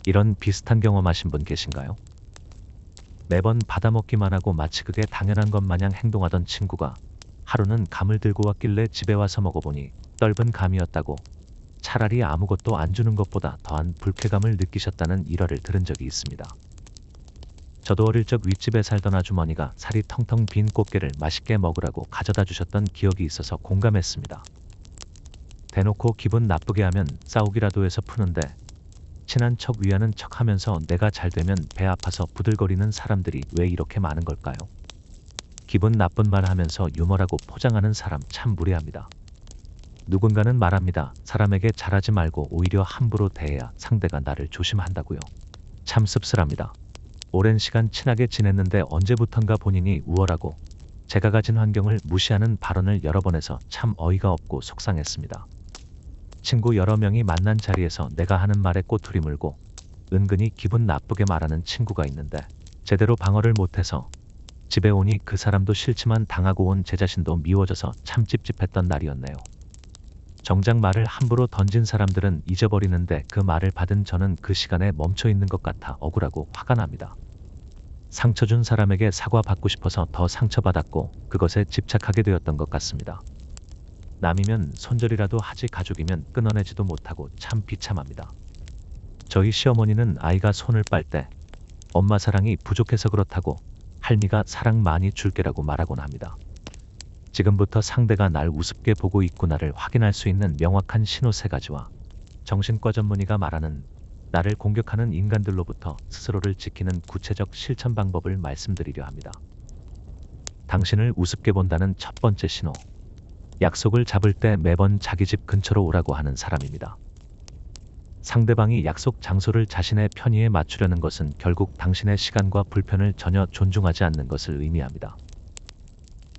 이런 비슷한 경험하신 분 계신가요? 매번 받아먹기만 하고 마치 그게 당연한 것 마냥 행동하던 친구가 하루는 감을 들고 왔길래 집에 와서 먹어보니 떫은 감이었다고, 차라리 아무것도 안 주는 것보다 더한 불쾌감을 느끼셨다는 일화를 들은 적이 있습니다. 저도 어릴 적 윗집에 살던 아주머니가 살이 텅텅 빈 꽃게를 맛있게 먹으라고 가져다 주셨던 기억이 있어서 공감했습니다. 대놓고 기분 나쁘게 하면 싸우기라도 해서 푸는데 친한 척 위하는 척 하면서 내가 잘 되면 배 아파서 부들거리는 사람들이 왜 이렇게 많은 걸까요? 기분 나쁜 말 하면서 유머라고 포장하는 사람 참 무례합니다. 누군가는 말합니다. 사람에게 잘하지 말고 오히려 함부로 대해야 상대가 나를 조심한다고요. 참 씁쓸합니다. 오랜 시간 친하게 지냈는데 언제부턴가 본인이 우월하고 제가 가진 환경을 무시하는 발언을 여러 번 해서 참 어이가 없고 속상했습니다. 친구 여러 명이 만난 자리에서 내가 하는 말에 꼬투리 물고 은근히 기분 나쁘게 말하는 친구가 있는데 제대로 방어를 못해서 집에 오니 그 사람도 싫지만 당하고 온 제 자신도 미워져서 참 찝찝했던 날이었네요. 정작 말을 함부로 던진 사람들은 잊어버리는데 그 말을 받은 저는 그 시간에 멈춰 있는 것 같아 억울하고 화가 납니다. 상처 준 사람에게 사과받고 싶어서 더 상처받았고 그것에 집착하게 되었던 것 같습니다. 남이면 손절이라도 하지 가족이면 끊어내지도 못하고 참 비참합니다. 저희 시어머니는 아이가 손을 빨 때 엄마 사랑이 부족해서 그렇다고 할미가 사랑 많이 줄게라고 말하곤 합니다. 지금부터 상대가 날 우습게 보고 있구나를 확인할 수 있는 명확한 신호 3가지와 정신과 전문의가 말하는 나를 공격하는 인간들로부터 스스로를 지키는 구체적 실천 방법을 말씀드리려 합니다. 당신을 우습게 본다는 첫 번째 신호. 약속을 잡을 때 매번 자기 집 근처로 오라고 하는 사람입니다. 상대방이 약속 장소를 자신의 편의에 맞추려는 것은 결국 당신의 시간과 불편을 전혀 존중하지 않는 것을 의미합니다.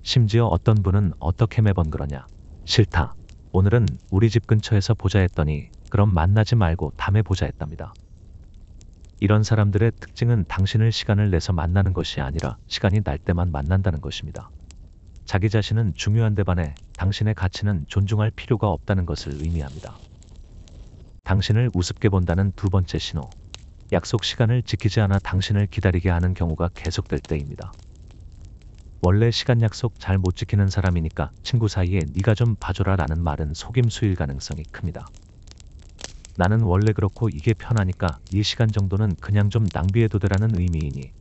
심지어 어떤 분은 어떻게 매번 그러냐. 싫다. 오늘은 우리 집 근처에서 보자 했더니 그럼 만나지 말고 다음에 보자 했답니다. 이런 사람들의 특징은 당신을 시간을 내서 만나는 것이 아니라 시간이 날 때만 만난다는 것입니다. 자기 자신은 중요한데 반해 당신의 가치는 존중할 필요가 없다는 것을 의미합니다. 당신을 우습게 본다는 두 번째 신호. 약속 시간을 지키지 않아 당신을 기다리게 하는 경우가 계속될 때입니다. 원래 시간 약속 잘 못 지키는 사람이니까 친구 사이에 네가 좀 봐줘라 라는 말은 속임수일 가능성이 큽니다. 나는 원래 그렇고 이게 편하니까 네 시간 정도는 그냥 좀 낭비해도 되라는 의미이니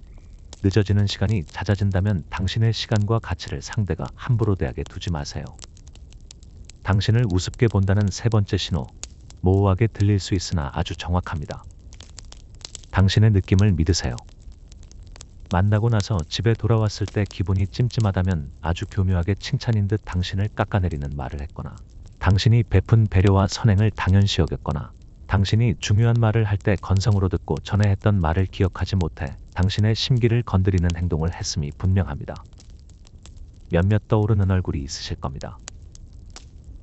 늦어지는 시간이 잦아진다면 당신의 시간과 가치를 상대가 함부로 대하게 두지 마세요. 당신을 우습게 본다는 세 번째 신호. 모호하게 들릴 수 있으나 아주 정확합니다. 당신의 느낌을 믿으세요. 만나고 나서 집에 돌아왔을 때 기분이 찜찜하다면 아주 교묘하게 칭찬인 듯 당신을 깎아내리는 말을 했거나 당신이 베푼 배려와 선행을 당연시 여겼거나 당신이 중요한 말을 할 때 건성으로 듣고 전에 했던 말을 기억하지 못해 당신의 심기를 건드리는 행동을 했음이 분명합니다. 몇몇 떠오르는 얼굴이 있으실 겁니다.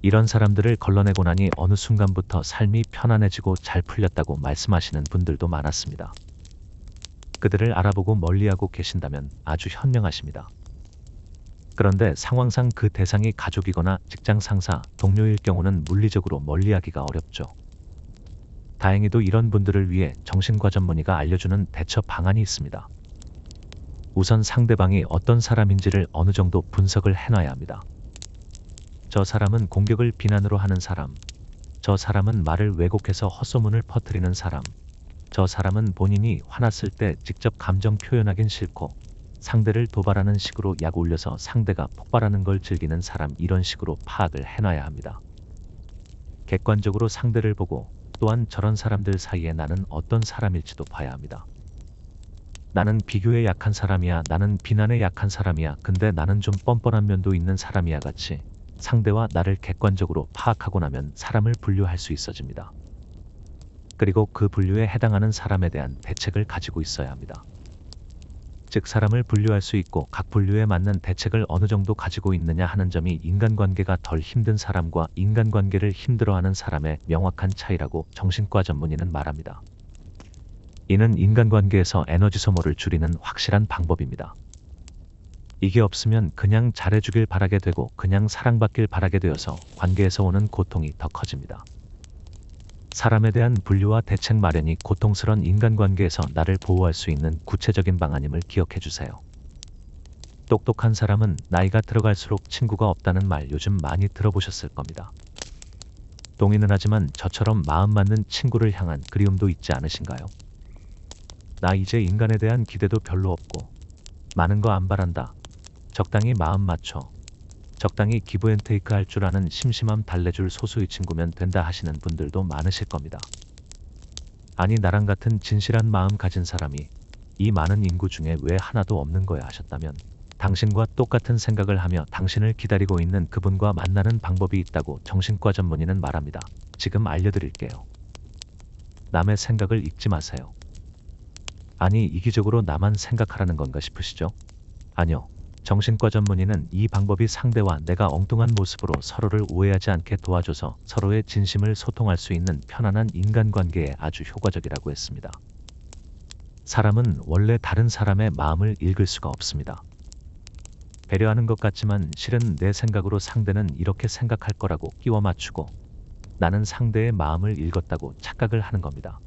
이런 사람들을 걸러내고 나니 어느 순간부터 삶이 편안해지고 잘 풀렸다고 말씀하시는 분들도 많았습니다. 그들을 알아보고 멀리하고 계신다면 아주 현명하십니다. 그런데 상황상 그 대상이 가족이거나 직장 상사, 동료일 경우는 물리적으로 멀리하기가 어렵죠. 다행히도 이런 분들을 위해 정신과 전문의가 알려주는 대처 방안이 있습니다. 우선 상대방이 어떤 사람인지를 어느 정도 분석을 해놔야 합니다. 저 사람은 공격을 비난으로 하는 사람, 저 사람은 말을 왜곡해서 헛소문을 퍼뜨리는 사람, 저 사람은 본인이 화났을 때 직접 감정 표현하긴 싫고 상대를 도발하는 식으로 약 올려서 상대가 폭발하는 걸 즐기는 사람, 이런 식으로 파악을 해놔야 합니다. 객관적으로 상대를 보고 또한 저런 사람들 사이에 나는 어떤 사람일지도 봐야 합니다. 나는 비교에 약한 사람이야, 나는 비난에 약한 사람이야, 근데 나는 좀 뻔뻔한 면도 있는 사람이야 같이 상대와 나를 객관적으로 파악하고 나면 사람을 분류할 수 있어집니다. 그리고 그 분류에 해당하는 사람에 대한 대책을 가지고 있어야 합니다. 즉 사람을 분류할 수 있고 각 분류에 맞는 대책을 어느 정도 가지고 있느냐 하는 점이 인간관계가 덜 힘든 사람과 인간관계를 힘들어하는 사람의 명확한 차이라고 정신과 전문의는 말합니다. 이는 인간관계에서 에너지 소모를 줄이는 확실한 방법입니다. 이게 없으면 그냥 잘해주길 바라게 되고 그냥 사랑받길 바라게 되어서 관계에서 오는 고통이 더 커집니다. 사람에 대한 분류와 대책 마련이 고통스런 인간관계에서 나를 보호할 수 있는 구체적인 방안임을 기억해 주세요. 똑똑한 사람은 나이가 들어갈수록 친구가 없다는 말 요즘 많이 들어보셨을 겁니다. 동의는 하지만 저처럼 마음 맞는 친구를 향한 그리움도 있지 않으신가요? 나 이제 인간에 대한 기대도 별로 없고 많은 거 안 바란다. 적당히 마음 맞춰. 적당히 기브앤테이크 할 줄 아는 심심함 달래줄 소수의 친구면 된다 하시는 분들도 많으실 겁니다. 아니 나랑 같은 진실한 마음 가진 사람이 이 많은 인구 중에 왜 하나도 없는 거야 하셨다면 당신과 똑같은 생각을 하며 당신을 기다리고 있는 그분과 만나는 방법이 있다고 정신과 전문의는 말합니다. 지금 알려드릴게요. 남의 생각을 읽지 마세요. 아니 이기적으로 나만 생각하라는 건가 싶으시죠? 아니요. 정신과 전문의는 이 방법이 상대와 내가 엉뚱한 모습으로 서로를 오해하지 않게 도와줘서 서로의 진심을 소통할 수 있는 편안한 인간관계에 아주 효과적이라고 했습니다. 사람은 원래 다른 사람의 마음을 읽을 수가 없습니다. 배려하는 것 같지만 실은 내 생각으로 상대는 이렇게 생각할 거라고 끼워 맞추고 나는 상대의 마음을 읽었다고 착각을 하는 겁니다.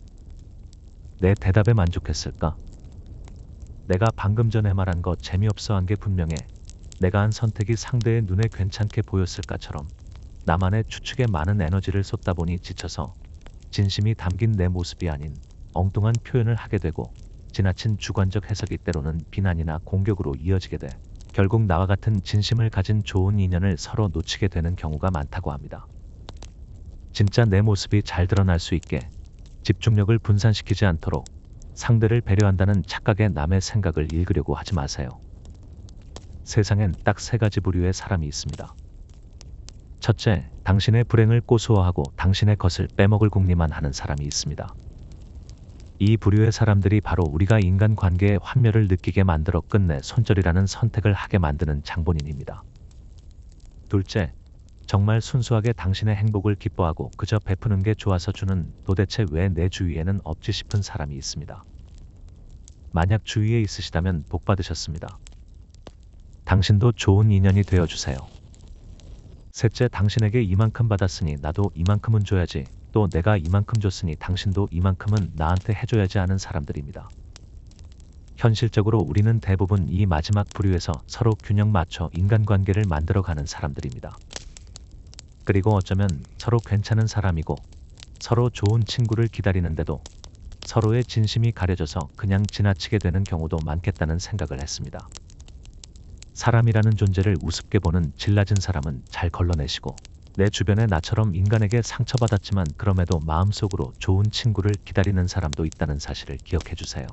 내 대답에 만족했을까? 내가 방금 전에 말한 거 재미없어 한 게 분명해. 내가 한 선택이 상대의 눈에 괜찮게 보였을까처럼 나만의 추측에 많은 에너지를 쏟다 보니 지쳐서 진심이 담긴 내 모습이 아닌 엉뚱한 표현을 하게 되고 지나친 주관적 해석이 때로는 비난이나 공격으로 이어지게 돼 결국 나와 같은 진심을 가진 좋은 인연을 서로 놓치게 되는 경우가 많다고 합니다. 진짜 내 모습이 잘 드러날 수 있게 집중력을 분산시키지 않도록 상대를 배려한다는 착각에 남의 생각을 읽으려고 하지 마세요. 세상엔 딱 3가지 부류의 사람이 있습니다. 첫째, 당신의 불행을 고소하고 당신의 것을 빼먹을 궁리만 하는 사람이 있습니다. 이 부류의 사람들이 바로 우리가 인간관계의 환멸을 느끼게 만들어 끝내 손절이라는 선택을 하게 만드는 장본인입니다. 둘째, 정말 순수하게 당신의 행복을 기뻐하고 그저 베푸는 게 좋아서 주는 도대체 왜 내 주위에는 없지 싶은 사람이 있습니다. 만약 주위에 있으시다면 복 받으셨습니다. 당신도 좋은 인연이 되어주세요. 셋째, 당신에게 이만큼 받았으니 나도 이만큼은 줘야지. 또 내가 이만큼 줬으니 당신도 이만큼은 나한테 해줘야지 하는 사람들입니다. 현실적으로 우리는 대부분 이 마지막 부류에서 서로 균형 맞춰 인간관계를 만들어가는 사람들입니다. 그리고 어쩌면 서로 괜찮은 사람이고 서로 좋은 친구를 기다리는데도 서로의 진심이 가려져서 그냥 지나치게 되는 경우도 많겠다는 생각을 했습니다. 사람이라는 존재를 우습게 보는 질 낮은 사람은 잘 걸러내시고 내 주변에 나처럼 인간에게 상처받았지만 그럼에도 마음속으로 좋은 친구를 기다리는 사람도 있다는 사실을 기억해 주세요.